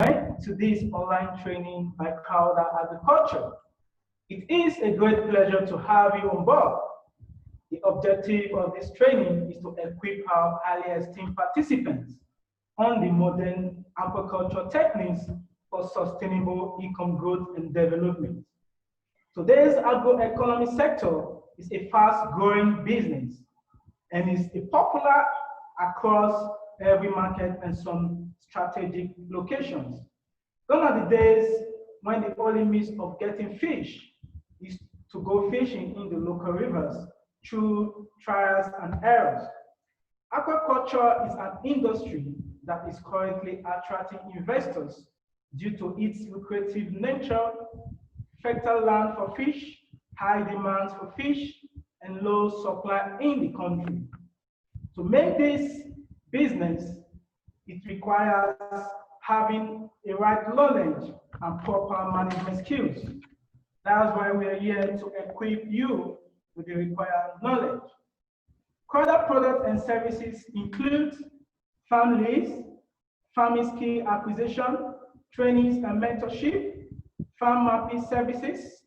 to this online training by Crowder Agriculture. It is a great pleasure to have you on board. The objective of this training is to equip our highly esteemed participants on the modern aquaculture techniques for sustainable income growth and development. Today's agroeconomy sector is a fast-growing business and is popular across every market and some strategic locations. Gone are the days when the only means of getting fish is to go fishing in the local rivers through trials and errors. Aquaculture is an industry that is currently attracting investors due to its lucrative nature, fertile land for fish, high demand for fish, and low supply in the country. To make this business, it requires having a right knowledge and proper management skills. That's why we are here to equip you with the required knowledge. Crowder products and services include farm lease, farming skill acquisition, trainings and mentorship, farm mapping services,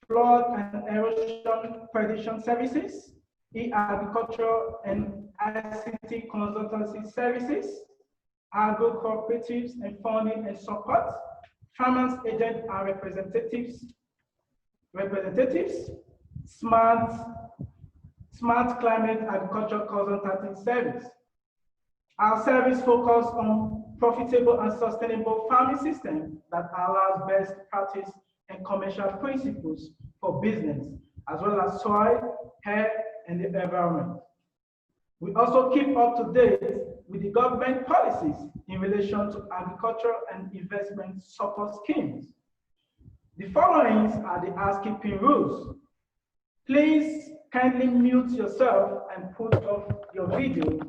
flood and erosion prediction services, e-agriculture and ICT consultancy services, agro cooperatives and funding and support, farmers agents and representatives, smart climate agriculture consulting service. Our service focuses on profitable and sustainable farming system that allows best practice and commercial principles for business, as well as soil, air, and the environment. We also keep up to date with the government policies in relation to agriculture and investment support schemes. The following are the housekeeping rules. Please kindly mute yourself and put off your video.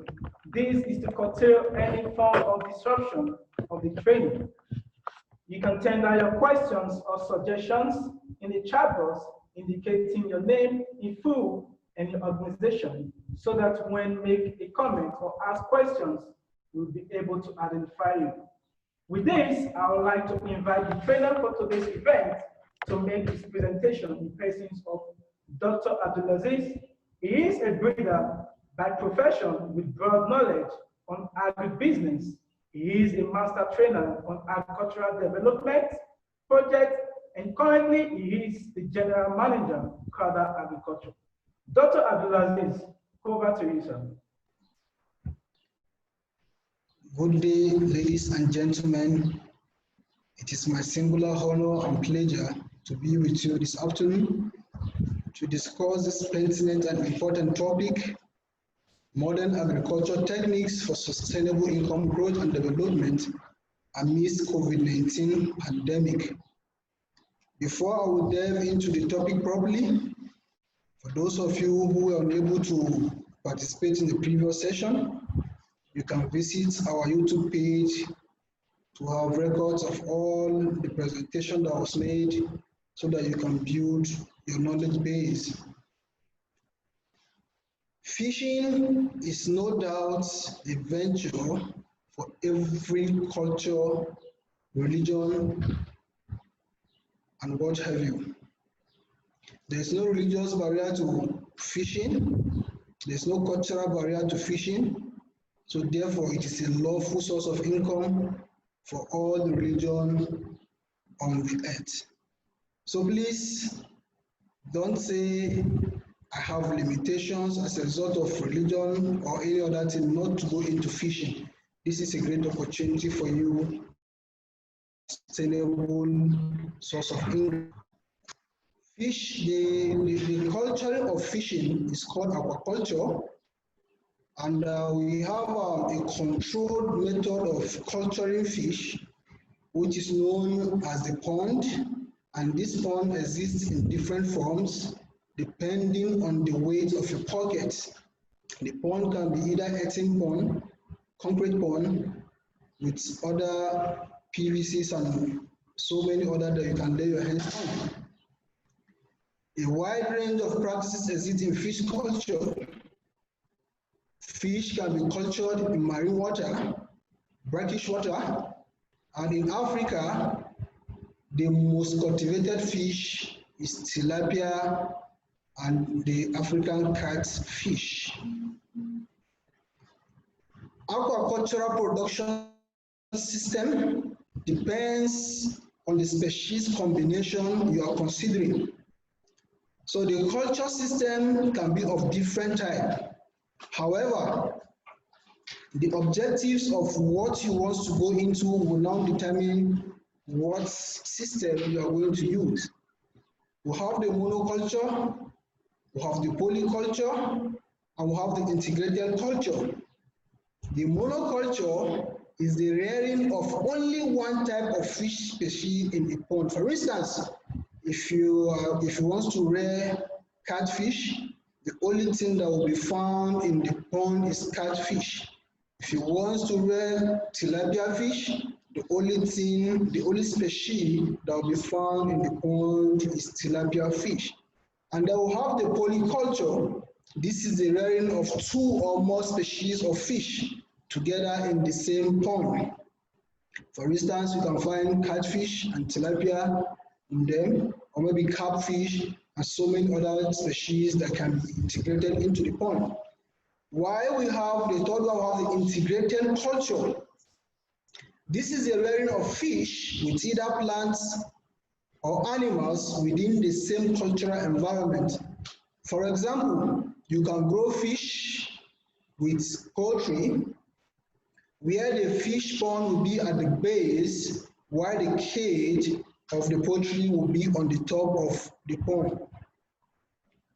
This is to curtail any form of disruption of the training. You can tender your questions or suggestions in the chat box indicating your name in full and your organization, so that when make a comment or ask questions, we'll be able to identify you. With this, I would like to invite the trainer for today's event to make his presentation in presence of Dr. Abdulaziz. He is a breeder by profession with broad knowledge on agribusiness. He is a master trainer on agricultural development project, and currently he is the general manager of Crowder Agriculture. Dr. Abdulaziz, over to you, sir. Good day, ladies and gentlemen. It is my singular honor and pleasure to be with you this afternoon to discuss this pertinent and important topic, modern agriculture techniques for sustainable income growth and development amidst COVID-19 pandemic. Before I will delve into the topic properly, for those of you who were unable to participate in the previous session, you can visit our YouTube page to have records of all the presentation that was made so that you can build your knowledge base. Fishing is no doubt a venture for every culture, religion, and what have you. There's no religious barrier to fishing. There's no cultural barrier to fishing. So therefore, it is a lawful source of income for all the religion on the earth. So please don't say I have limitations as a result of religion or any other thing not to go into fishing. This is a great opportunity for you, sustainable source of income. Fish, the culture of fishing is called aquaculture, and we have a controlled method of culturing fish, which is known as the pond, and this pond exists in different forms depending on the weight of your pocket. The pond can be either earthen pond, concrete pond, with other PVCs and so many other that you can lay your hands on. A wide range of practices exist in fish culture. Fish can be cultured in marine water, brackish water, And in Africa, the most cultivated fish is tilapia and the African catfish. Aquacultural production system depends on the species combination you are considering. So the culture system can be of different type. However, the objectives of what you want to go into will now determine what system you are going to use. We have the monoculture, we have the polyculture, and we have the integrated culture. The monoculture is the rearing of only one type of fish species in a pond. For instance, if you want to rear catfish, the only thing that will be found in the pond is catfish. If you want to rear tilapia fish, the only species that will be found in the pond is tilapia fish. And then we'll have the polyculture. This is the rearing of 2 or more species of fish together in the same pond. For instance, you can find catfish and tilapia in them, or maybe carpfish and so many other species that can be integrated into the pond. While we have the third one, we have the integrated culture. This is the rearing of fish with either plants or animals within the same cultural environment. For example, you can grow fish with poultry, where the fish pond will be at the base, while the cage of the poultry will be on the top of the pond.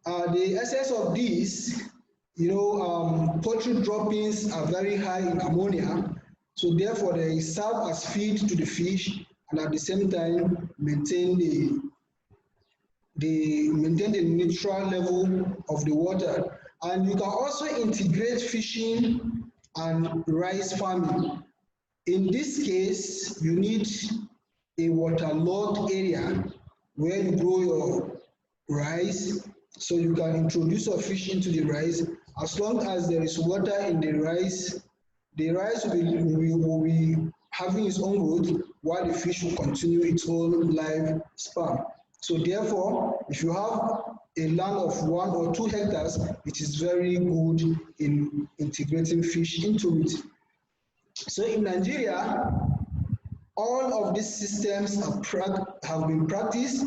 The essence of this, poultry droppings are very high in ammonia, so therefore they serve as feed to the fish and at the same time maintain the neutral level of the water. And you can also integrate fishing and rice farming. In this case, you need a waterlogged area where you grow your rice, so you can introduce your fish into the rice. As long as there is water in the rice will be having its own growth, while the fish will continue its own lifespan. So therefore, if you have a land of 1 or 2 hectares, it is very good in integrating fish into it. So in Nigeria, all of these systems have been practiced,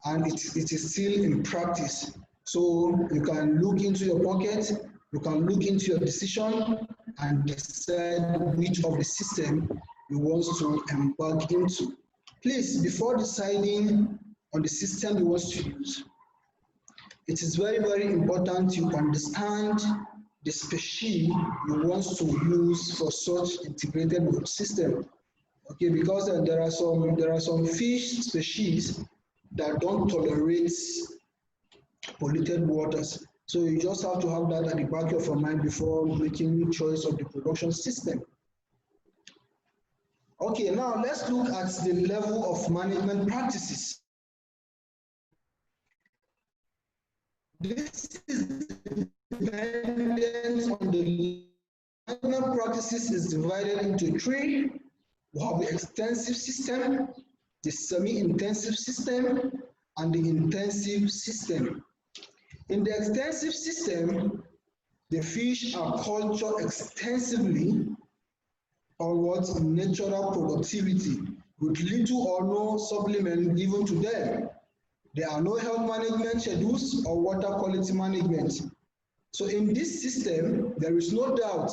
and it is still in practice. So you can look into your pocket, you can look into your decision and decide which of the system you want to embark into. Please, before deciding on the system you want to use, it is very, very important you understand the species you want to use for such integrated system. Okay, because there are some fish species that don't tolerate polluted waters. So you just have to have that at the back of your mind before making choice of the production system. Okay, now let's look at the level of management practices. This is dependent on the management practices is divided into 3. We have the extensive system, the semi-intensive system, and the intensive system. In the extensive system, the fish are cultured extensively on what natural productivity with little or no supplement given to them. There are no health management schedules or water quality management. So in this system, there is no doubt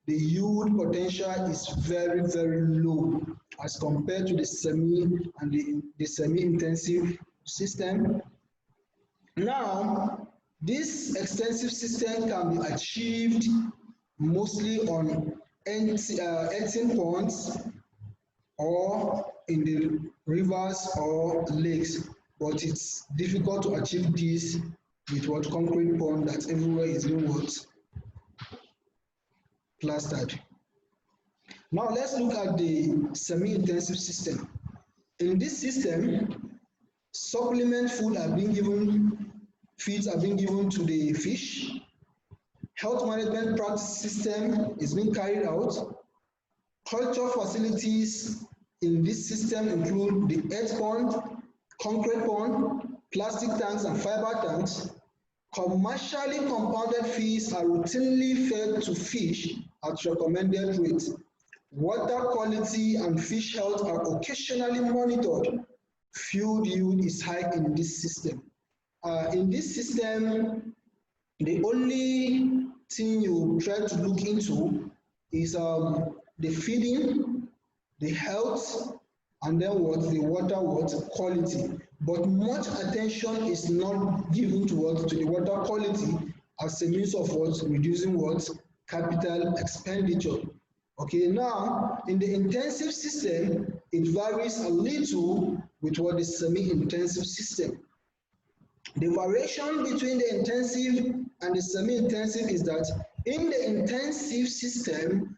the yield potential is very, very low as compared to the semi and the semi-intensive system. Now, this extensive system can be achieved mostly on 18 ponds or in the rivers or lakes, but it's difficult to achieve this with what concrete pond that everywhere is being what plastered. Now let's look at the semi-intensive system. In this system, supplement feeds are being given to the fish. Health management practice system is being carried out. Culture facilities in this system include the earth pond, concrete pond, plastic tanks and fiber tanks. Commercially compounded feeds are routinely fed to fish at recommended rates. Water quality and fish health are occasionally monitored. Food yield is high in this system. In this system, the only thing you try to look into is the feeding, the health, and then the water quality. But much attention is not given to the water quality as a means of reducing capital expenditure. Okay, now in the intensive system, it varies a little with the semi-intensive system. The variation between the intensive and the semi-intensive is that in the intensive system,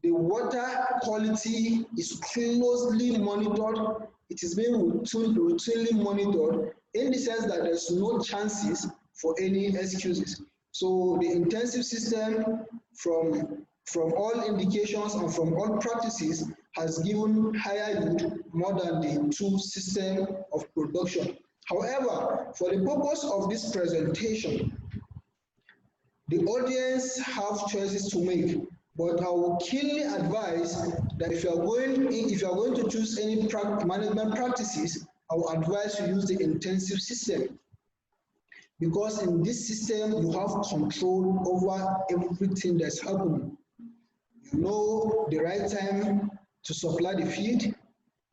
the water quality is closely monitored. It is being routinely monitored in the sense that there's no chances for any excuses. So the intensive system, from all indications and from all practices, has given higher yield more than the two systems of production. However, for the purpose of this presentation, the audience have choices to make, but I will keenly advise that if you are going to choose any management practices, I will advise you use the intensive system, because in this system you have control over everything that's happening. You know the right time to supply the feed,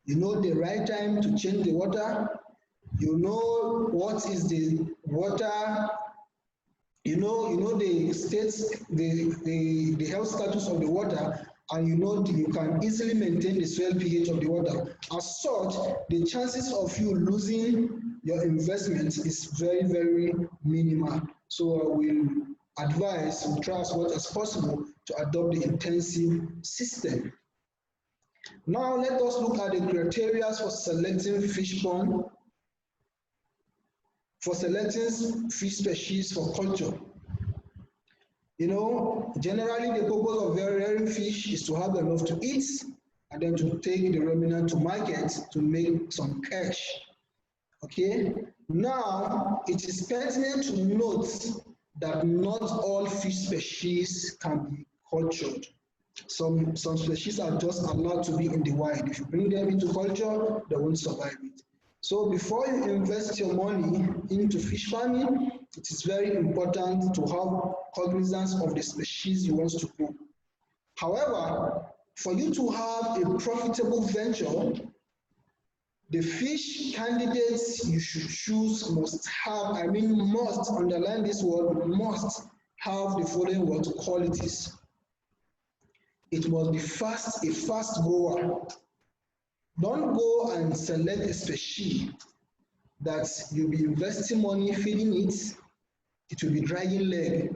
you know the right time to change the water, you know what is the water, you know the states, the health status of the water, and you know you can easily maintain the soil pH of the water. As such, the chances of you losing your investment is very, very minimal. So I will advise you try as much as possible to adopt the intensive system. Now let us look at the criteria for selecting fish pond, for selecting fish species for culture. You know, generally the purpose of rearing fish is to have enough to eat and then to take the remnant to market to make some cash. Okay, now it is pertinent to note that not all fish species can be cultured. Some species are just allowed to be in the wild. If you bring them into culture, they won't survive it. So before you invest your money into fish farming, it is very important to have cognizance of the species you want to grow. However, for you to have a profitable venture, the fish candidates you should choose must underline this word, must have the following qualities. It must be a fast grower. Don't go and select a species that you'll be investing money feeding it, it will be dragging leg.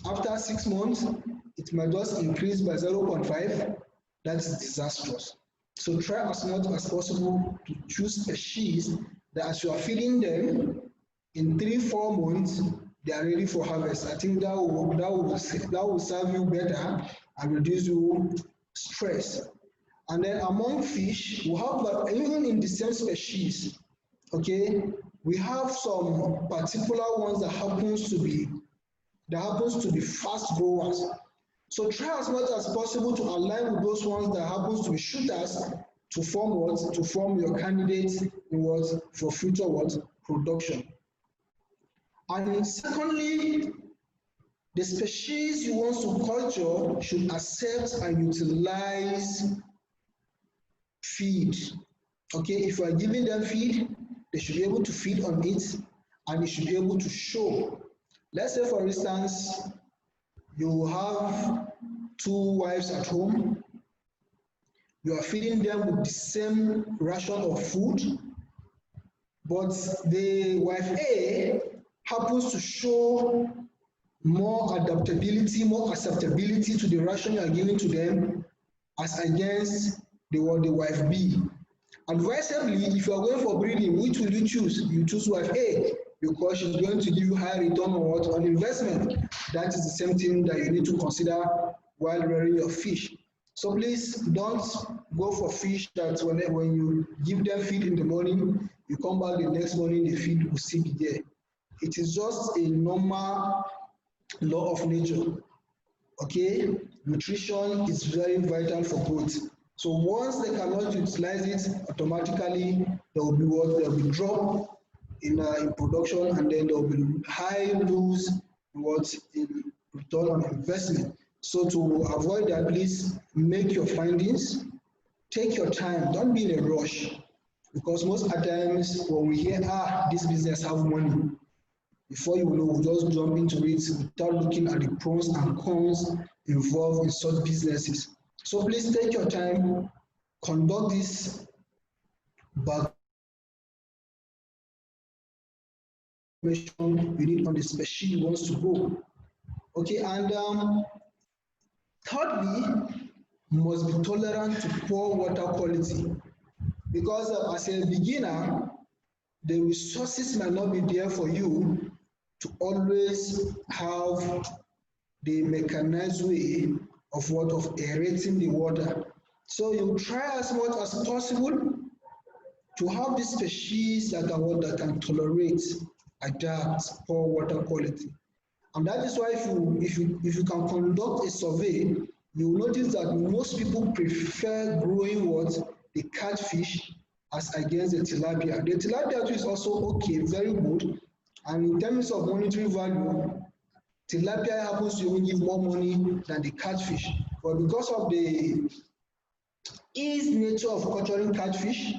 After 6 months, it might just increase by 0.5. That is disastrous. So try as much as possible to choose species that as you are feeding them, in 3-4 months, they are ready for harvest. I think that will serve you better and reduce your stress. And then among fish, we have even in the same species, okay, we have some particular ones that happens to be fast growers. So try as much as possible to align with those ones that happens to be shooters to form what? To form your candidates in what? For future what? Production. And secondly, the species you want to culture should accept and utilize feed. Okay, if you are giving them feed, they should be able to feed on it and they should be able to show. Let's say, for instance, you have 2 wives at home, you are feeding them with the same ration of food, but the wife A happens to show more adaptability, more acceptability to the ration you are giving to them as against the wife B. Advisably, if you are going for breeding, which will you choose? You choose wife A because she's going to give you high return on investment. That is the same thing that you need to consider while rearing your fish. So please don't go for fish that when you give them feed in the morning, you come back the next morning, the feed will still be there. It is just a normal law of nature. Okay, nutrition is very vital for growth. So once they cannot utilize it, automatically there will be what? There will be drop in production, and then there will be high lose in return on investment. So to avoid that, please make your findings, take your time, don't be in a rush, because most of the times when we hear, this business have money, before you know, we just jump into it without looking at the pros and cons involved in such businesses. So please take your time, conduct this back you need on the species you want to go. Okay, and thirdly, you must be tolerant to poor water quality, because as a beginner, the resources might not be there for you to always have the mechanized way of aerating the water. So you try as much as possible to have the species that can tolerate, adapt poor water quality. And that is why if you can conduct a survey, you will notice that most people prefer growing the catfish as against the tilapia. The tilapia is also okay, very good. And in terms of monetary value, tilapia happens to even give more money than the catfish. But because of the easy nature of culturing catfish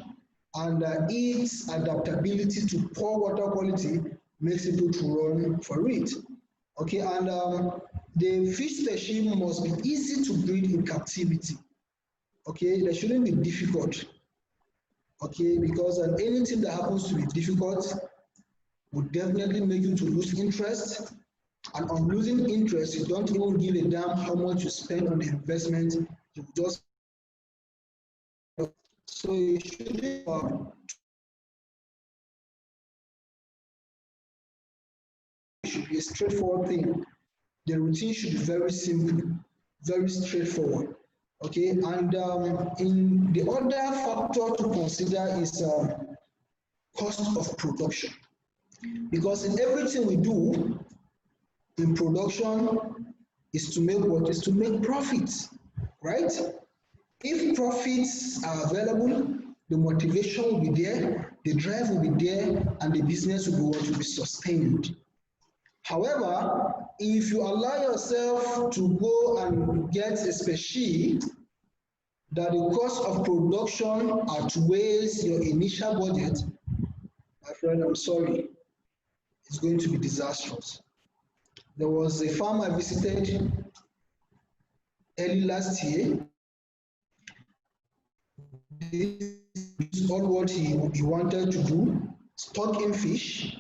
and its adaptability to poor water quality, makes people to run for it. Okay, and the fish species must be easy to breed in captivity. Okay, they shouldn't be difficult. Okay, because anything that happens to be difficult would definitely make you to lose interest. And on losing interest, you don't even give a damn how much you spend on the investment. You just so you should be a straightforward thing. The routine should be very simple, very straightforward. Okay, and in the other factor to consider is cost of production, because in everything we do in production is to make what? Is to make profits, right? If profits are available, the motivation will be there, the drive will be there, and the business will be what? Will be sustained. However, if you allow yourself to go and get a species that the cost of production outweighs your initial budget, my friend, I'm sorry, it's going to be disastrous. There was a farm I visited early last year. This is all what he wanted to do, stocking fish.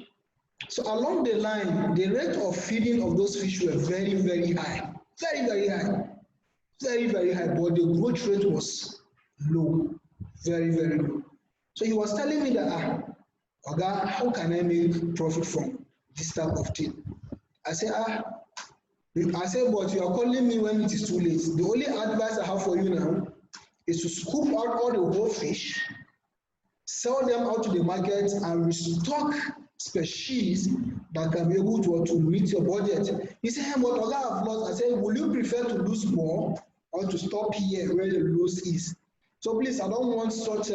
So along the line, the rate of feeding of those fish were very, very high, very, very high, very, very high, but the growth rate was low, very, very low. So he was telling me that, Oga, how can I make profit from this type of thing? I said, but you are calling me when it is too late. The only advice I have for you now is to scoop out all the whole fish, sell them out to the market, and restock species that can be able to meet your budget. He said, hey, but Oga, I've lost. I said, will you prefer to lose more or to stop here where the loss is? So please, I don't want such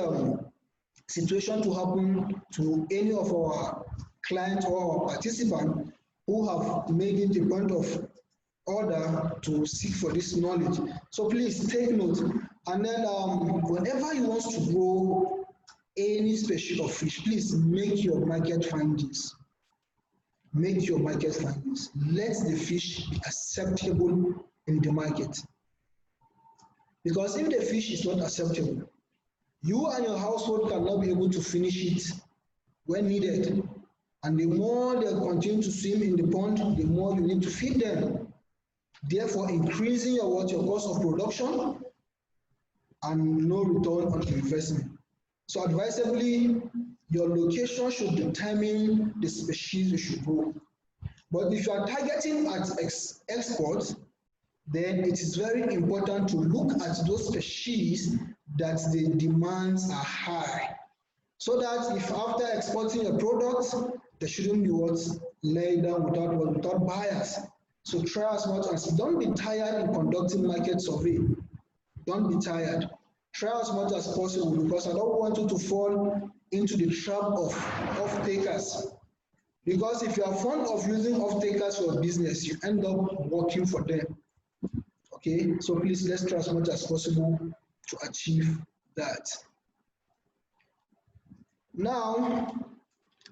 situation to happen to any of our clients or our participants who have made it a point of order to seek for this knowledge. So please take note. And then whenever you want to grow any species of fish, please make your market findings. Make your market findings. Let the fish be acceptable in the market. Because if the fish is not acceptable, you and your household cannot be able to finish it when needed. And the more they continue to swim in the pond, the more you need to feed them. Therefore, increasing your cost of production and no return on investment. So advisably, your location should determine the species you should grow. But if you are targeting at exports, then it is very important to look at those species that the demands are high, so that if after exporting a product, there shouldn't be what laying down without buyers. So try as much as, don't be tired in conducting market survey. Don't be tired. Try as much as possible, because I don't want you to fall into the trap of off-takers. Because if you are fond of using off-takers for business, you end up working for them. Okay, so please, let's try as much as possible to achieve that. Now,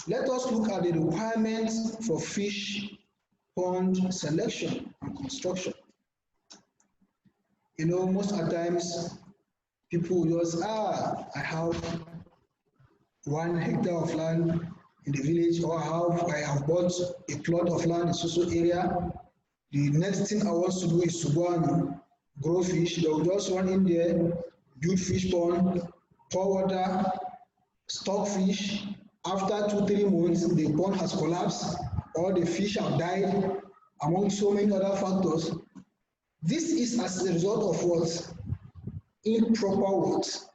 let us look at the requirements for fish pond selection and construction. You know, most of the times, people just, I have 1 hectare of land in the village, or I have bought a plot of land in social area. The next thing I want to do is to go and grow fish. They will just run in there, build fish pond, pour water, stock fish. After 2-3 months, the pond has collapsed, or the fish have died, among so many other factors. This is as a result of what? Improper what?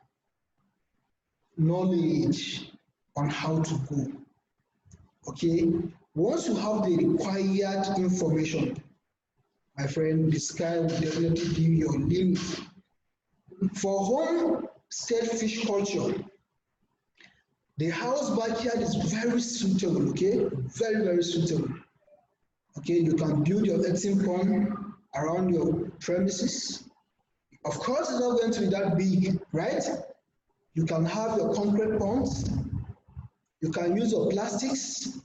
Knowledge on how to go. Okay, once you have the required information, my friend, the sky will definitely be your limit. For homestead fish culture, the house backyard is very suitable, okay? Very, very suitable. Okay, you can build your eating pond around your premises. Of course, it's not going to be that big, right? You can have your concrete ponds. You can use your plastics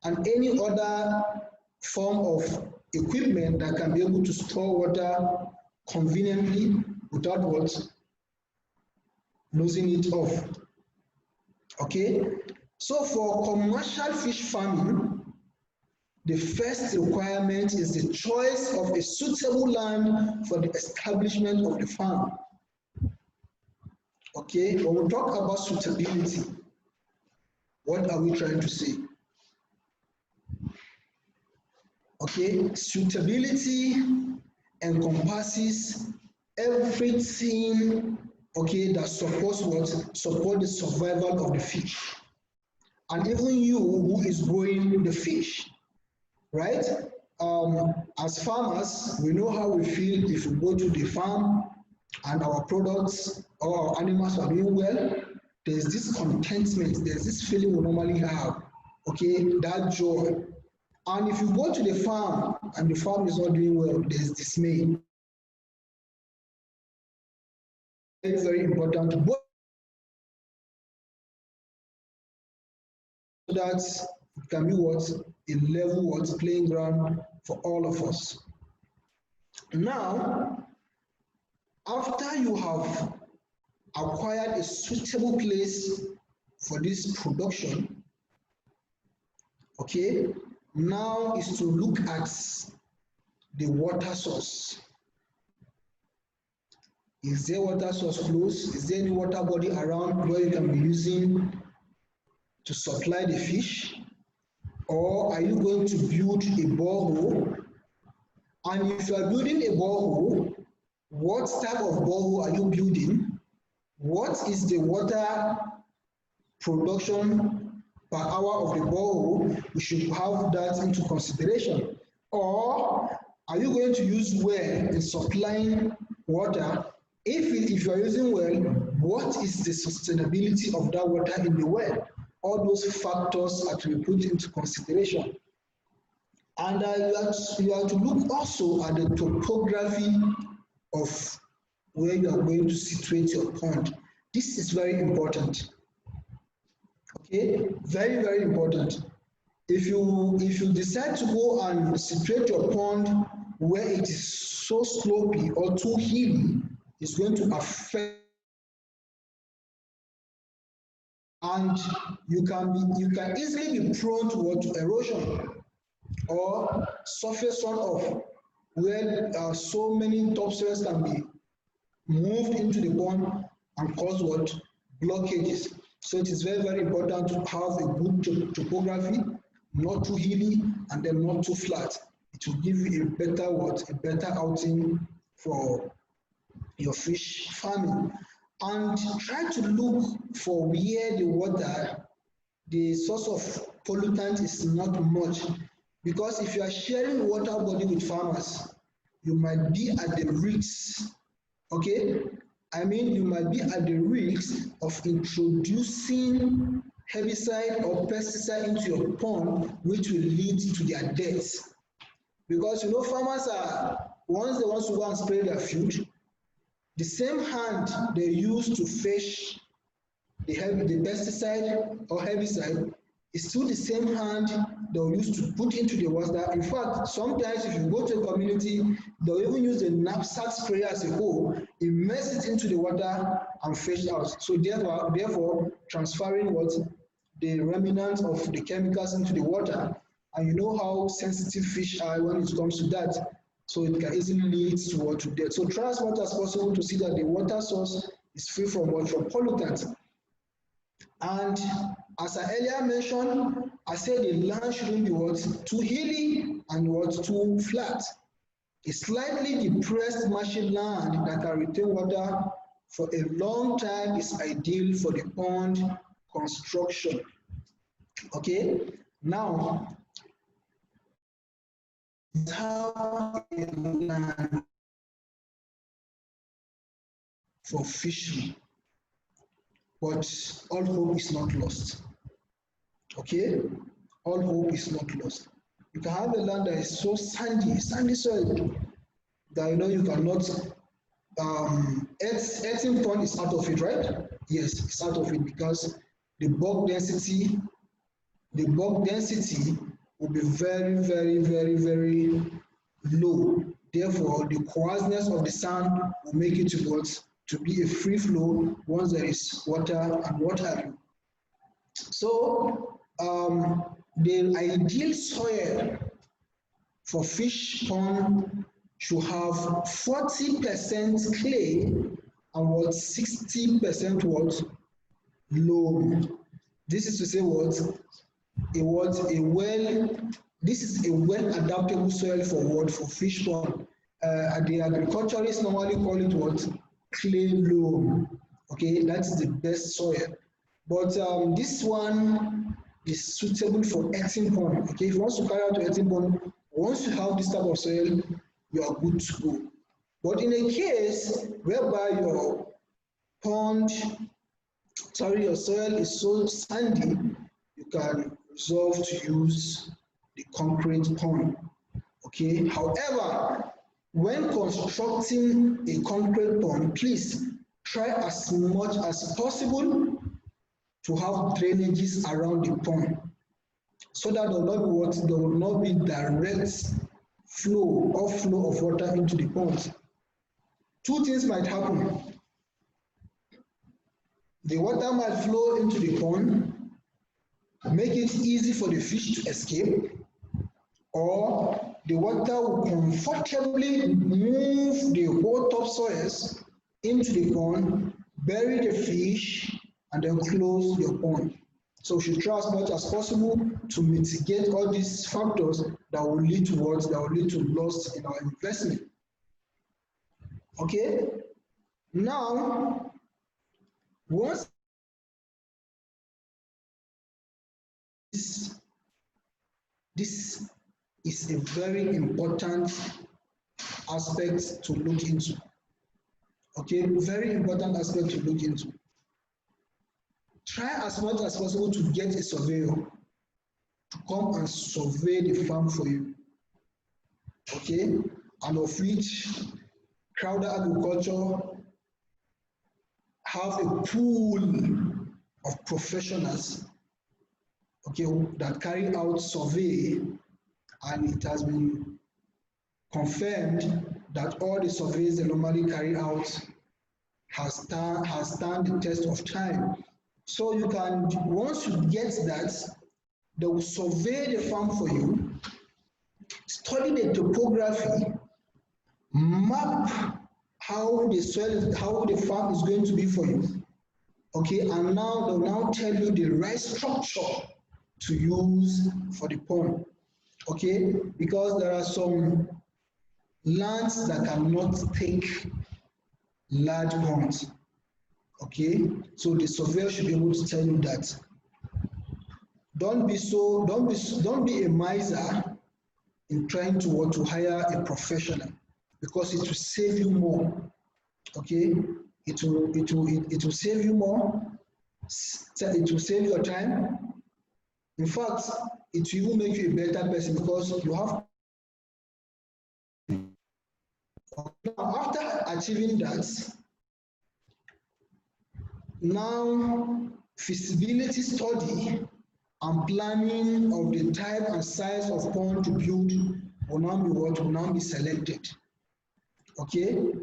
and any other form of equipment that can be able to store water conveniently without what? Losing it off. Okay? So for commercial fish farming, the first requirement is the choice of a suitable land for the establishment of the farm. Okay? When we talk about suitability, what are we trying to say? Okay, suitability encompasses everything, okay, that supports what? Support the survival of the fish. And even you who is growing the fish, right? As farmers, we know how we feel if we go to the farm and our products or our animals are doing well. There's this contentment, there's this feeling we normally have, okay, that joy. And if you go to the farm and the farm is not doing well, there's dismay. It's very important, both so that it can be what? A level what? Playing ground for all of us. Now, after you have acquired a suitable place for this production, okay, now is to look at the water source. Is there water source close? Is there any water body around where you can be using to supply the fish? Or are you going to build a borehole? And if you are building a borehole, what type of borehole are you building? What is the water production per hour of the borehole? We should have that into consideration. Or are you going to use well in supplying water? If you are using well, what is the sustainability of that water in the well? All those factors are to be put into consideration. And you have to look also at the topography of where you are going to situate your pond. This is very important. Okay, very, very important. If you decide to go and situate your pond where it is so slopey or too hilly, it's going to affect, and you can easily be prone to erosion or surface runoff, where so many topsoils can be moved into the pond and cause what? Blockages. So it is very, very important to have a good topography, not too hilly and then not too flat. it will give you a better what? A better outing for your fish farming. And try to look for where the water, the source of pollutant is not much. Because if you are sharing water body with farmers, you might be at the risk, okay? I mean, you might be at the risk of introducing herbicide or pesticide into your pond, which will lead to their death. Because you know, farmers are, once they want to go and spray their field, the same hand they use to fish the pesticide or herbicide is still the same hand they'll use to put into the water. In fact, sometimes if you go to a community, they'll even use the knapsack sprayer as a whole, immerse it into the water and fish out. So therefore transferring what? The remnants of the chemicals into the water. And you know how sensitive fish are when it comes to that. So it can easily lead to death. So try as much as possible to see that the water source is free from what? From pollutants. And as I earlier mentioned, I said the land shouldn't be what? Too hilly and what? Too flat. A slightly depressed marshy land that can retain water for a long time is ideal for the pond construction. Okay, now how a land for fishing, but all hope is not lost. Okay, all hope is not lost. You can have a land that is so sandy soil that you know you cannot. Earthen pond is out of it, right? Yes, it's out of it because the bulk density will be very, very, very, very low. Therefore, the coarseness of the sand will make it to be a free flow once there is water and what have you. So the ideal soil for fish pond should have 40% clay and 60% loam. This is to say this is a well adaptable soil for fish pond. The agriculturists normally call it clay loam. Okay, that's the best soil. But this one is suitable for earthen pond. Okay, if you want to carry out to earthen pond, once you have this type of soil, you are good to go. But in a case whereby your soil is so sandy, you can resolve to use the concrete pond. Okay. However, when constructing a concrete pond, please try as much as possible to have drainages around the pond, so that there will not be direct flow of water into the pond. Two things might happen. The water might flow into the pond, make it easy for the fish to escape, or the water will comfortably move the whole topsoils into the pond, bury the fish, and then close your pond. So we should try as much as possible to mitigate all these factors that will lead to loss in our investment. Okay? Now, once this is a very important aspect to look into. Okay, very important aspect to look into. Try as much as possible to get a surveyor to come and survey the farm for you. Okay, and of which Crowder Agriculture have a pool of professionals, okay, that carry out survey, and it has been confirmed that all the surveys they normally carry out has stand the test of time. So you can, once you get that, they will survey the farm for you, study the topography, map how the soil, how the farm is going to be for you. Okay, and now they'll now tell you the right structure to use for the pond. okay? Because there are some lands that cannot take large ponds, okay? So the surveyor should be able to tell you that. Don't be a miser in trying to hire a professional, because it will save you more, okay? It will save you more, it will save your time. In fact, it will even make you a better person, because you have. After achieving that, now feasibility study and planning of the type and size of pond to build will now be selected. Okay?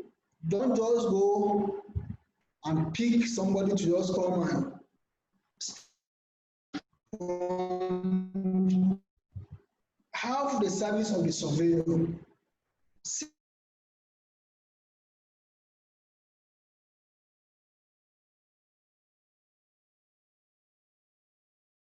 Don't just go and pick somebody to just come and have the service of the surveyor.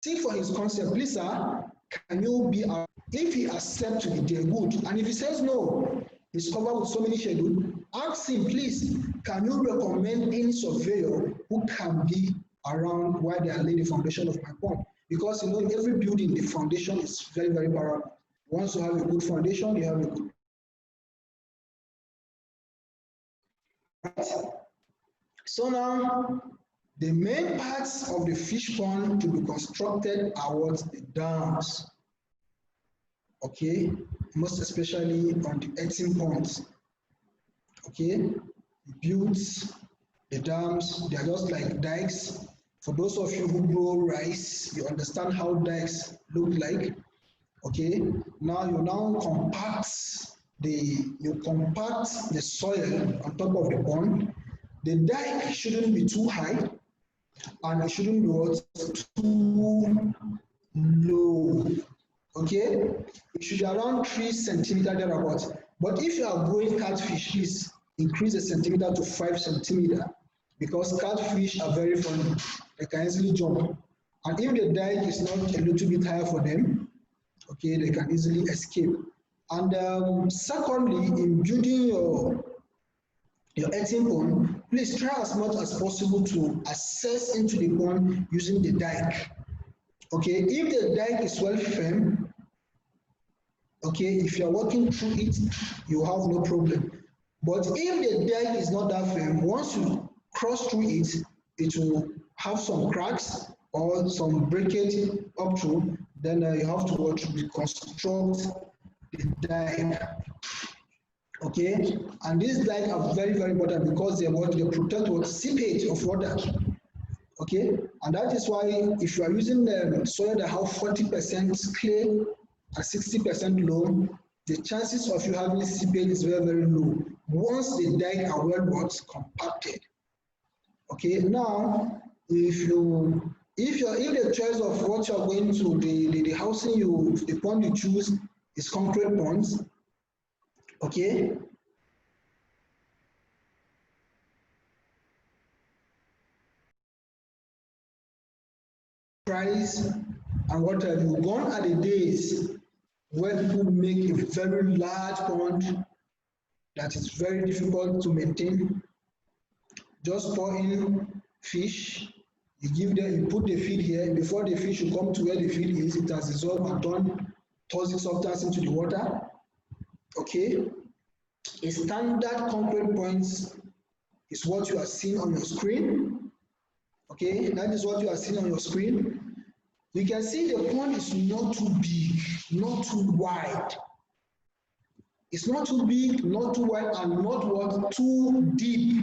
Seek for his consent. Please, sir, can you be our, if he accepts to be there, good. And if he says no, he's covered with so many schedules, ask him, please, can you recommend any surveyor who can be around while they are laying the foundation of my pond? Because you know, every building, the foundation is very, very paramount. Once you have a good foundation, you have a good. Right. So now, the main parts of the fish pond to be constructed are what? The dams. Okay, most especially on the earthen ponds. Okay, build the dams, they are just like dikes. For those of you who grow rice, you understand how dikes look like. Okay, now you compact the soil on top of the pond. The dike shouldn't be too high, and it shouldn't be too low. Okay, it should be around 3 centimeters thereabouts. But if you are growing catfish, please increase the centimeter to 5 centimeters, because catfish are very funny. They can easily jump, and if the dike is not a little bit higher for them, okay, they can easily escape. And secondly, in building your earthen pond, please try as much as possible to access into the pond using the dike. Okay, if the dike is well firm, okay, if you are working through it, you have no problem. But if the dike is not that firm, once you cross through it, it will have some cracks or some breakage up through. Then you have to reconstruct the dike. Okay, and these dikes are very, very important, because they protect what? Seepage of water. Okay, and that is why if you are using the soil that have 40% clay and 60% loam, the chances of you having seepage is very, very low once the dike are well compacted. Okay, now if the choice of what you are going to, the housing the pond you choose is concrete ponds, okay, price and what have you. Gone are the days where people make a very large pond that is very difficult to maintain. Just pour in fish, you put the feed here. Before the fish will come to where the feed is, it has dissolved and turned toxic substance into the water. Okay, a standard concrete points is what you are seeing on your screen. Okay, that is what you are seeing on your screen. You can see the pond is not too big, not too wide. It's not too big, not too wide, and not too deep.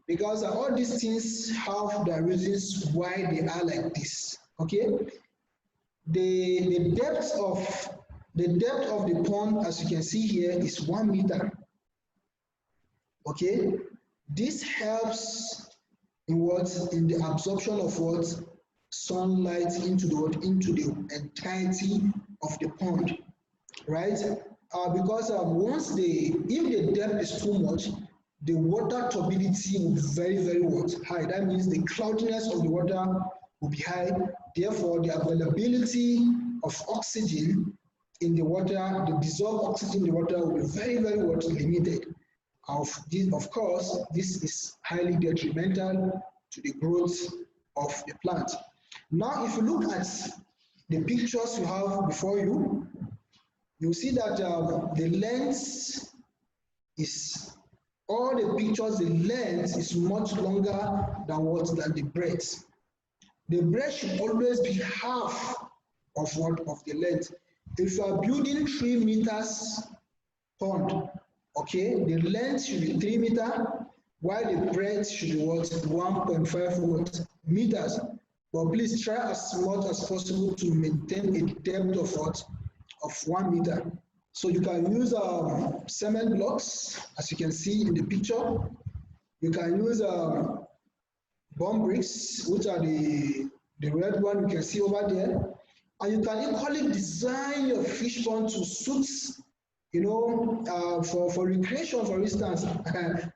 Because all these things have the reasons why they are like this. Okay, the depth of the pond, as you can see here, is 1 meter. Okay, this helps in the absorption of sunlight into the entirety of the pond, right? Because if the depth is too much, the water turbidity will be very, very high. That means the cloudiness of the water will be high. Therefore, the availability of oxygen in the water, the dissolved oxygen in the water will be very, very limited. Of course, this is highly detrimental to the growth of the plant. Now, if you look at the pictures you have before you, you see that the length is, all the pictures, the length is much longer than the breadth. The breadth should always be half of the length. If you are building 3 meters pond, okay, the length should be 3 meters, while the breadth should be 1.5 meters. But please try as much as possible to maintain a depth of 1 meter. So you can use cement blocks, as you can see in the picture. You can use bomb bricks, which are the red one you can see over there. And you can equally design your fish pond to suit, for recreation, for instance,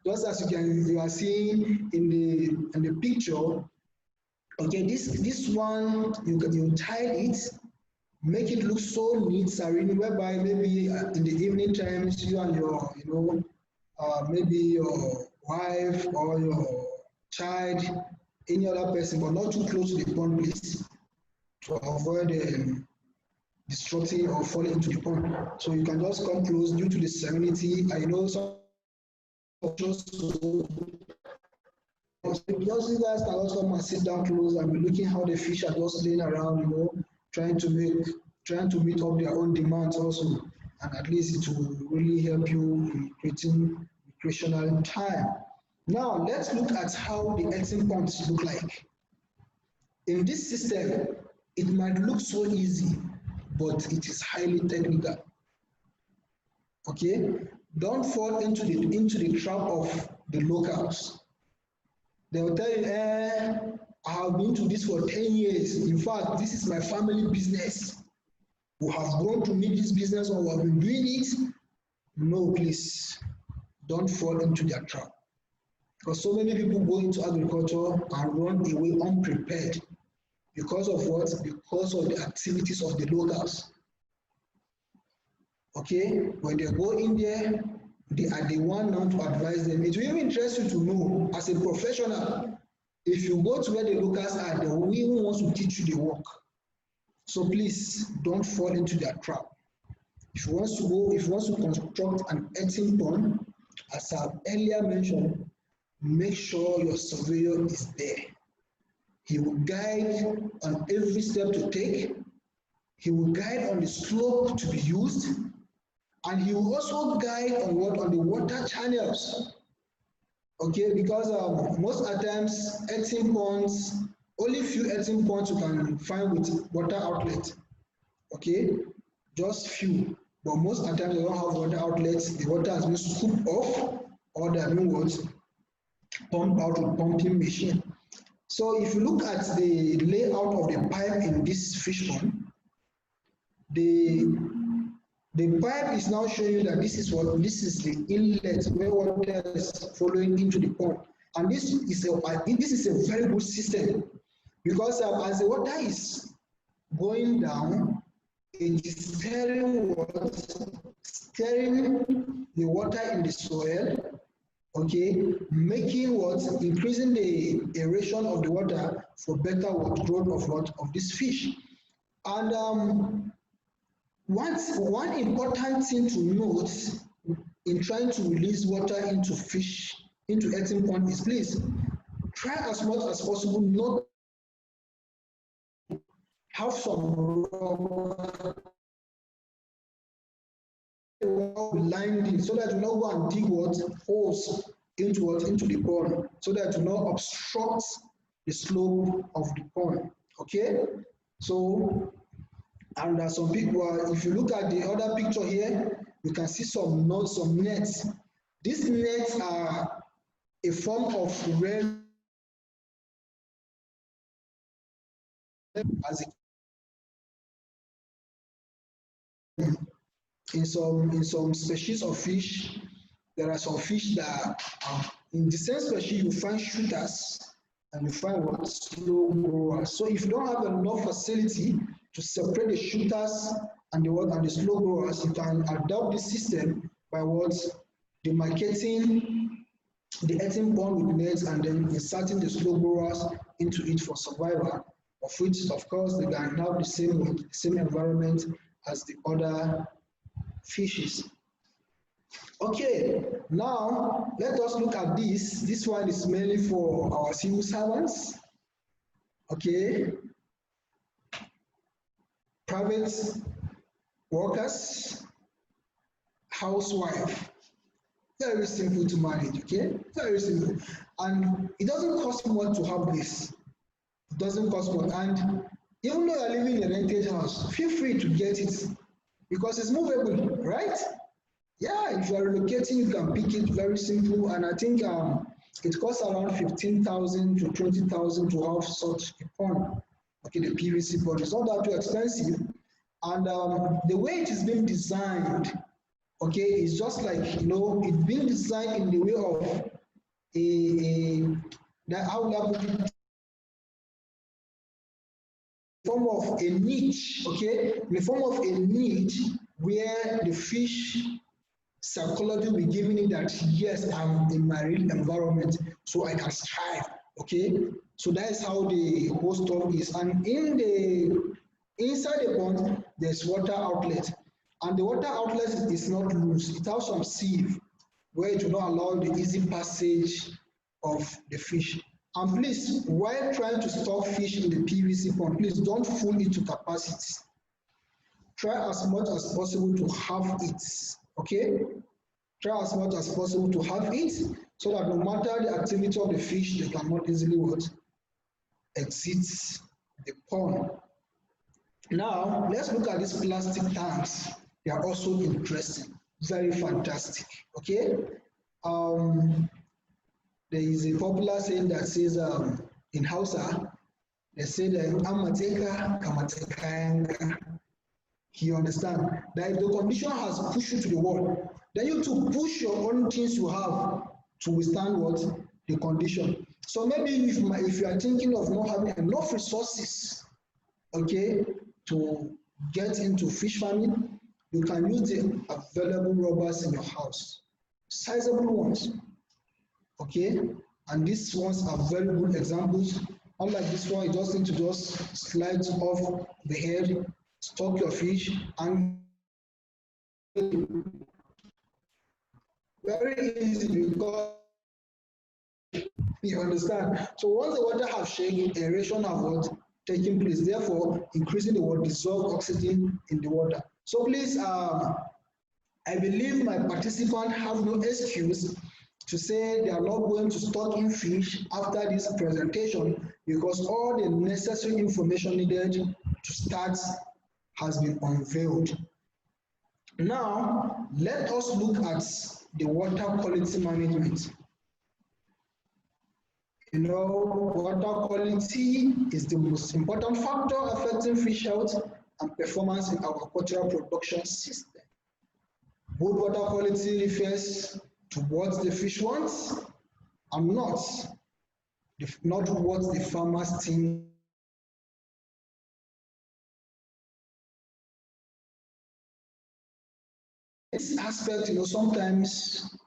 just as you are seeing in the picture. Okay, this one you tile it, make it look so neat, serene, whereby maybe in the evening times you and your maybe your wife or your child, any other person, but not too close to the pond, please, to avoid disrupting or falling into the pond. So you can just come close due to the serenity. I know some just you guys can also come and sit down close and be looking how the fish are just laying around, trying to meet up their own demands also, and at least it will really help you in creating recreational time. Now let's look at how the earthing ponds look like. In this system, it might look so easy, but it is highly technical. Okay, don't fall into the trap of the locals. They will tell you, I have been to this for 10 years. In fact, this is my family business. We have grown to need this business, or we have been doing it. No, please, don't fall into their trap. Because so many people go into agriculture and run away unprepared. Because of what? Because of the activities of the locals. Okay, when they go in there, they are the one now to advise them. It will even interest you to know, as a professional, if you go to where the locals are, they will even want to teach you the work. So please don't fall into their trap. If you want to construct an earthing pond, as I've earlier mentioned, make sure your surveyor is there. He will guide on every step to take. He will guide on the slope to be used. And he will also guide on the water channels. Okay, because most of the times, earthing ponds, only few earthing ponds you can find with water outlet. Okay, just few. But most of the time they don't have water outlets. The water has been scooped off, or they have been pumped out with pumping machine. So if you look at the layout of the pipe in this fish pond, the pipe is now showing you that this is the inlet where water is flowing into the pond, and this is a very good system, because as the water is going down, it is stirring the water in the soil, okay, increasing the aeration of the water for better growth of this fish. And one important thing to note in trying to release water into earthing pond is, please try as much as possible not have some rock blinding, so that you not go and dig holes into the pond, so that you not obstruct the slope of the pond. Okay, so. And some people, if you look at the other picture here, you can see some nets. These nets are a form of rare, as in some species of fish. There are some fish that in the same species you find shooters, and you find what? Slow growers. So if you don't have enough facility to separate the shooters and the slow growers, you can adopt this system by what? Demarcating the earthen pond with nets and then inserting the slow growers into it for survival, of which, of course, they can have the same environment as the other fishes. Okay, now let us look at this. This one is mainly for our civil servants. Okay, private workers, housewife. Very simple to manage, okay? Very simple. And it doesn't cost much to have this. It doesn't cost much. And even though you're living in a rented house, feel free to get it because it's movable, right? Yeah, if you are relocating, you can pick it. Very simple. And I think it costs around 15,000 to 20,000 to have such a pond. Okay, the PVC pond. It's not that too expensive. And the way it is being designed, okay, it's just like, you know, it's being designed in the way of how will I put it? Form of a niche, okay, in the form of a niche where the fish psychology will be giving it that yes, I'm in my real environment, so I can strive, okay. So that is how the whole stuff is. And inside the pond, there's water outlet. And the water outlet is not loose. It has some sieve where it will not allow the easy passage of the fish. And please, while trying to stock fish in the PVC pond, please don't full it to capacity. Try as much as possible to have it, okay? Try as much as possible to have it so that no matter the activity of the fish, they cannot easily what? Exit the pond. Now, let's look at these plastic tanks. They are also interesting, very fantastic, okay? There is a popular saying that says in Hausa, they say that amateka kamateka. You understand? That if the condition has pushed you to the wall, then you to push your own things you have to withstand what? The condition. So maybe if you are thinking of not having enough resources, okay, to get into fish farming, you can use the available rubbers in your house, sizable ones, okay? And these ones are very good examples. Unlike this one, you just need to just slide off the head, stock your fish, and very easy because you understand. So once the water has shaken, aeration has what taking place, therefore increasing the water, dissolved oxygen in the water. So please, I believe my participants have no excuse to say they are not going to stock in fish after this presentation because all the necessary information needed to start has been unveiled. Now, let us look at the water quality management. You know, water quality is the most important factor affecting fish health and performance in our aquaculture production system. Good water quality refers to what the fish wants and not what the farmers think. This aspect, you know, sometimes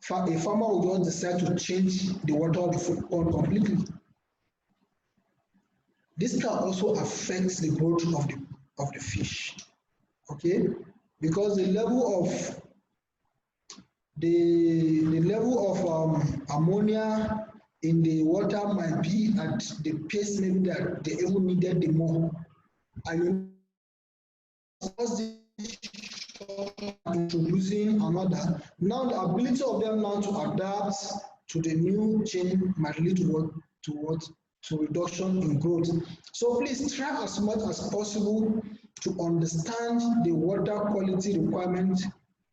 a farmer will just decide to change the water of the pond completely. This can also affect the growth of the fish, okay? Because the level of ammonia in the water might be at the pace maybe that they even needed the more. And introducing another. Now the ability of them now to adapt to the new change might lead to reduction in growth. So please try as much as possible to understand the water quality requirement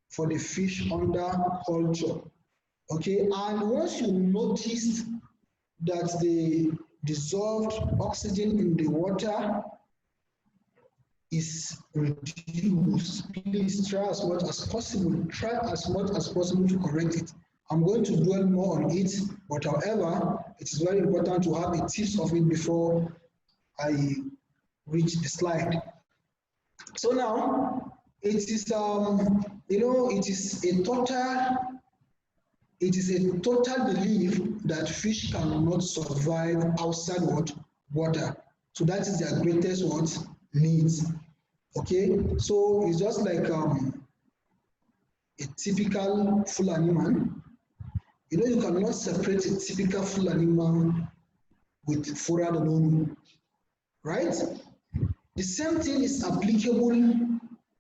for the fish under culture. Okay, and once you notice that the dissolved oxygen in the water is reduced, please try as much as possible to correct it. I'm going to dwell more on it, but however, it is very important to have a tips of it before I reach the slide. So now, it is it is a total belief that fish cannot survive outside water. So that is their greatest needs. Okay, so it's just like a typical Fulani man. You cannot separate a typical Fulani man with Fura Danonu, right? The same thing is applicable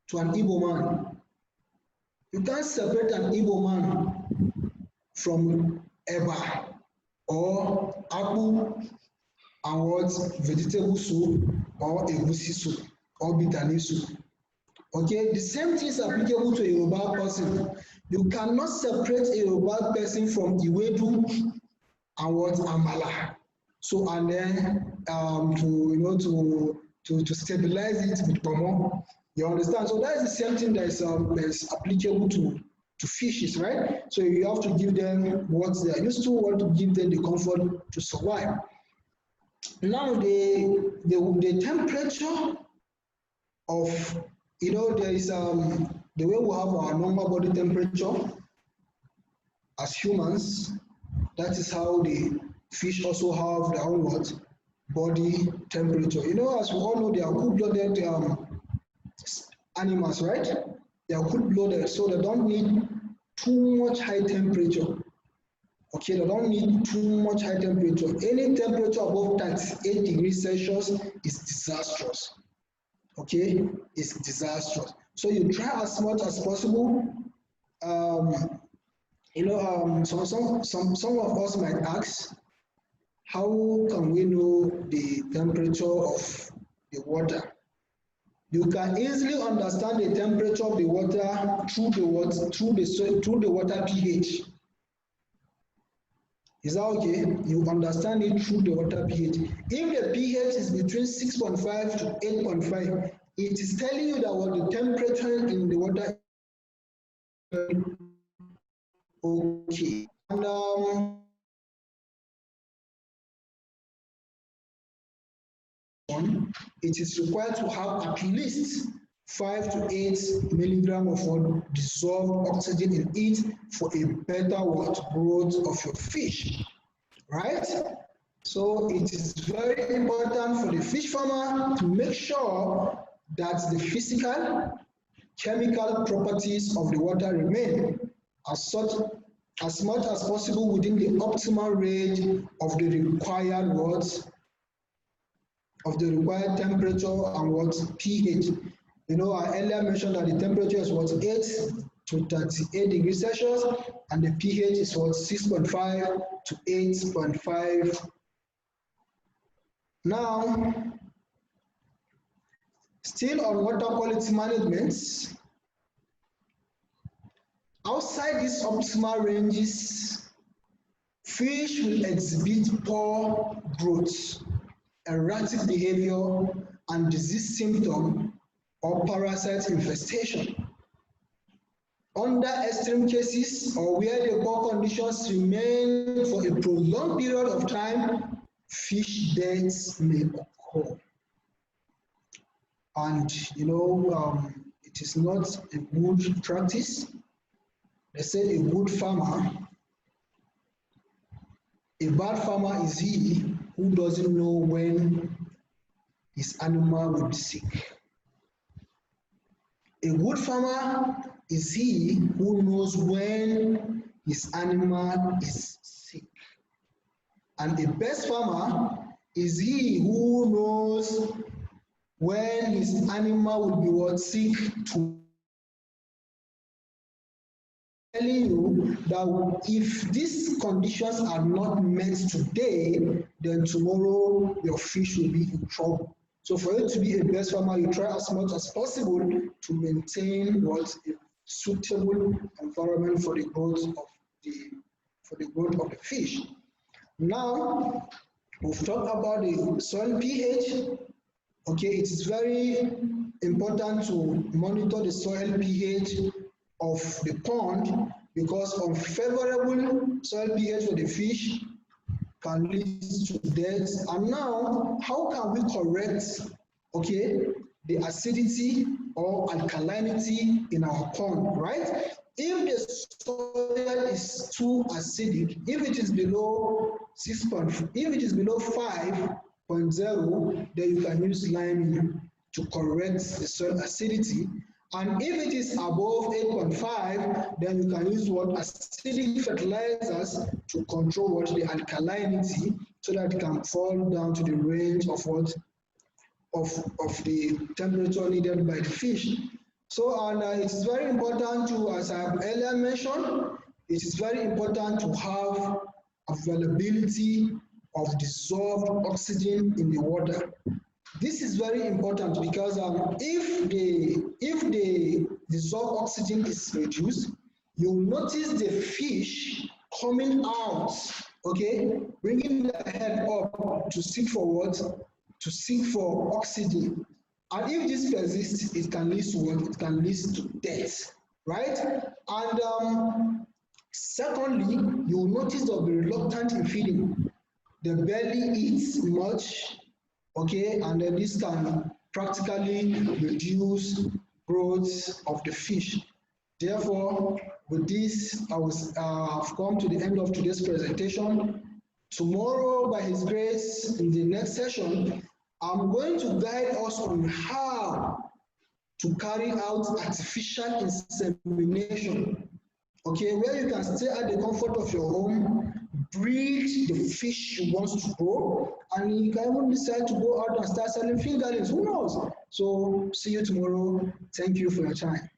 to an Igbo man. You can't separate an Igbo man from Eba or Akpu and what vegetable soup or egusi soup or bitter soup. Okay, the same thing is applicable to a Yoruba person. You cannot separate a Yoruba person from Iwedu and what Amala. So and then to stabilize it with pomo. You understand? So that is the same thing that is applicable to fishes, right? So you have to give them what they are used to, want to give them the comfort to survive. Now the temperature of there is the way we have our normal body temperature as humans. That is how the fish also have their own body temperature. As we all know, they are cold-blooded animals, right? They are cold-blooded, so they don't need too much high temperature. Okay, they don't need too much high temperature. Any temperature above 38 degrees Celsius is disastrous. Okay, it's disastrous. So you try as much as possible. Some of us might ask, how can we know the temperature of the water? You can easily understand the temperature of the water through the water pH. Is that okay? You understand it through the water pH. If the pH is between 6.5 to 8.5, it is telling you that what the temperature in the water is okay. And it is required to have at least 5 to 8 milligrams of dissolved oxygen in it for a better growth of your fish, right? So it is very important for the fish farmer to make sure that the physical, chemical properties of the water remain as much as possible within the optimal range of the required temperature and pH. I earlier mentioned that the temperature is 8 to 38 degrees Celsius and the pH is 6.5 to 8.5. Now, still on water quality management, outside these optimal ranges, fish will exhibit poor growth, erratic behavior, and disease symptom or parasite infestation. Under extreme cases or where the poor conditions remain for a prolonged period of time, fish deaths may occur. And it is not a good practice. They said a good farmer, a bad farmer is he who doesn't know when his animal will be sick. A good farmer is he who knows when his animal is sick. And the best farmer is he who knows when his animal will be sick, to telling you that if these conditions are not met today, then tomorrow your fish will be in trouble. So for you to be a best farmer, you try as much as possible to maintain a suitable environment for the growth of the fish. Now, we've talked about the soil pH. Okay, it is very important to monitor the soil pH of the pond because unfavorable soil pH for the fish can lead to death. And now, how can we correct, okay, the acidity or alkalinity in our pond, right? If the soil is too acidic, if it is below 6.5, if it is below 5.0, then you can use lime to correct the soil acidity. And if it is above 8.5, then you can use what acidic fertilizers to control what the alkalinity, so that it can fall down to the range of what of the temperature needed by the fish. So, and it is very important to, as I have earlier mentioned, it is very important to have availability of dissolved oxygen in the water. This is very important because if the dissolved oxygen is reduced, you'll notice the fish coming out, okay, bringing their head up to seek for what? To seek for oxygen. And if this persists, it can lead to what? It can lead to death, right? And secondly, you will notice they'll be reluctant in feeding. The belly eats much, okay, and then this can practically reduce growth of the fish. Therefore, with this, I have come to the end of today's presentation. Tomorrow, by His grace, in the next session, I'm going to guide us on how to carry out artificial insemination, okay, where you can stay at the comfort of your home, breed the fish you want to grow, and you can even decide to go out and start selling fingerlings. Who knows? So, see you tomorrow. Thank you for your time.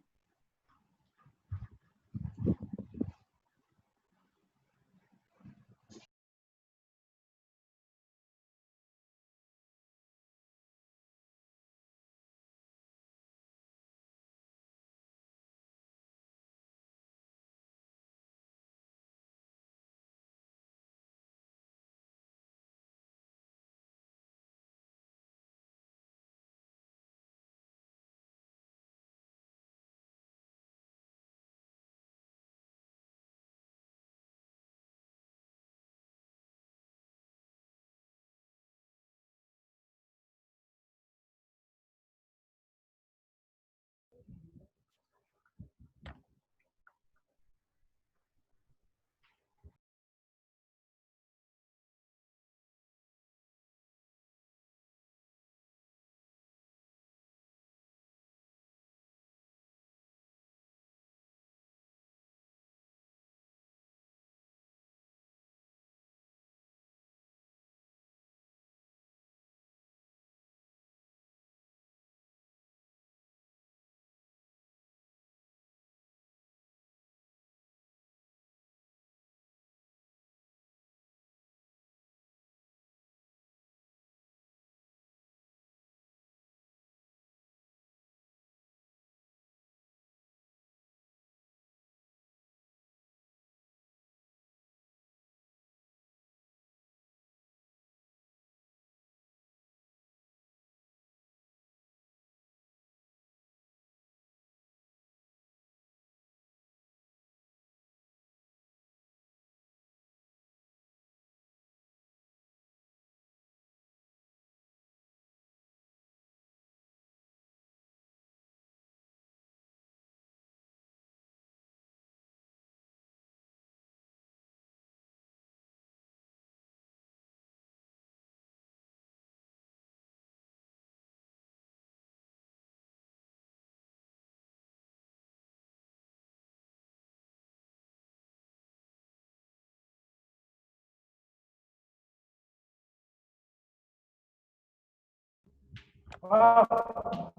Wow.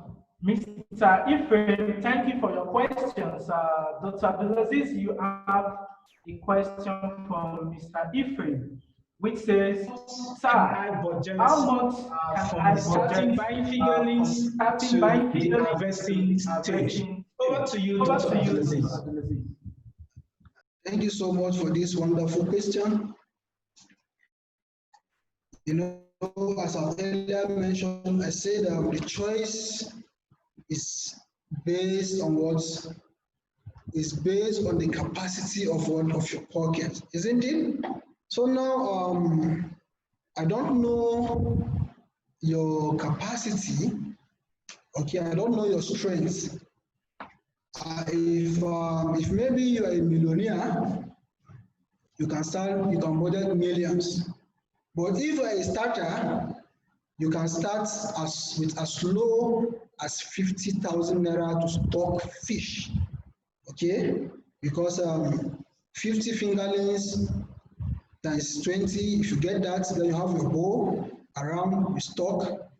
Mr. Ephraim, thank you for your questions. Dr. Abdulaziz, you have a question from Mr. Ephraim, which says, Sir, how much can I starting budget buying figurines starting buying to the figurines harvesting stage? Over to you, Dr. Abdulaziz. Thank you so much for this wonderful question. You know, as I earlier mentioned, I said the choice is based on what is based on the capacity of one of your pocket, isn't it? So now I don't know your capacity. Okay, I don't know your strength. If maybe you are a millionaire, you can budget millions. But if you are a starter, you can start with as low as 50,000 naira to stock fish. Okay, because 50 fingerlings times 20, if you get that, then you have your bowl around, you stock.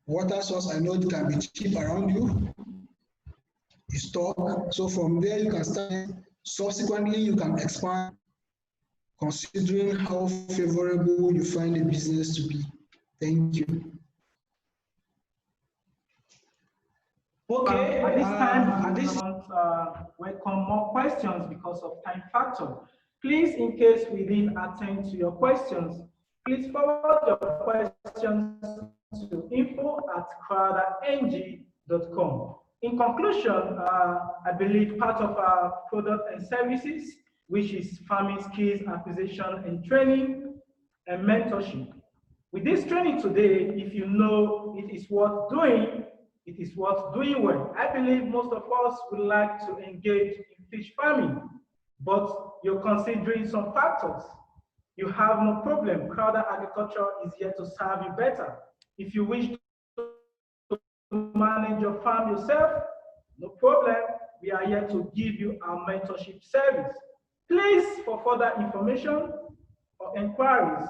Water source, I know it can be cheap around you. You stock. So from there, you can start. Subsequently, you can expand, considering how favorable you find the business to be. Thank you. Okay, at this time, we don't welcome more questions because of time factor. Please, in case we didn't attend to your questions, please forward your questions to info@crowderng.com. In conclusion, I believe part of our product and services, which is farming skills acquisition and training and mentorship. With this training today, if you know it is worth doing, it is worth doing well. I believe most of us would like to engage in fish farming, but you're considering some factors. You have no problem. Crowder Agriculture is here to serve you better. If you wish to manage your farm yourself, no problem. We are here to give you our mentorship service. Please, for further information or inquiries,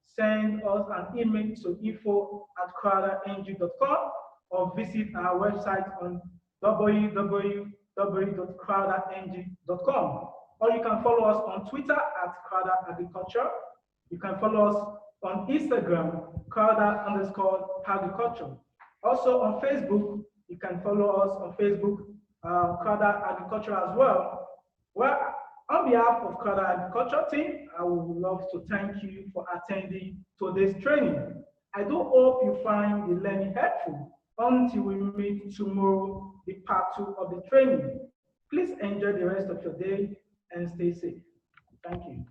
send us an email to info@crowderng.com or visit our website on www.crowderng.com. Or you can follow us on Twitter @Crowder Agriculture. You can follow us on Instagram, Crowder_Agriculture. Also on Facebook, you can follow us on Facebook, Crowder Agriculture as well. Well, on behalf of Crowder Agriculture team, I would love to thank you for attending today's training. I do hope you find the learning helpful. Until we meet tomorrow, the part 2 of the training. Please enjoy the rest of your day and stay safe. Thank you.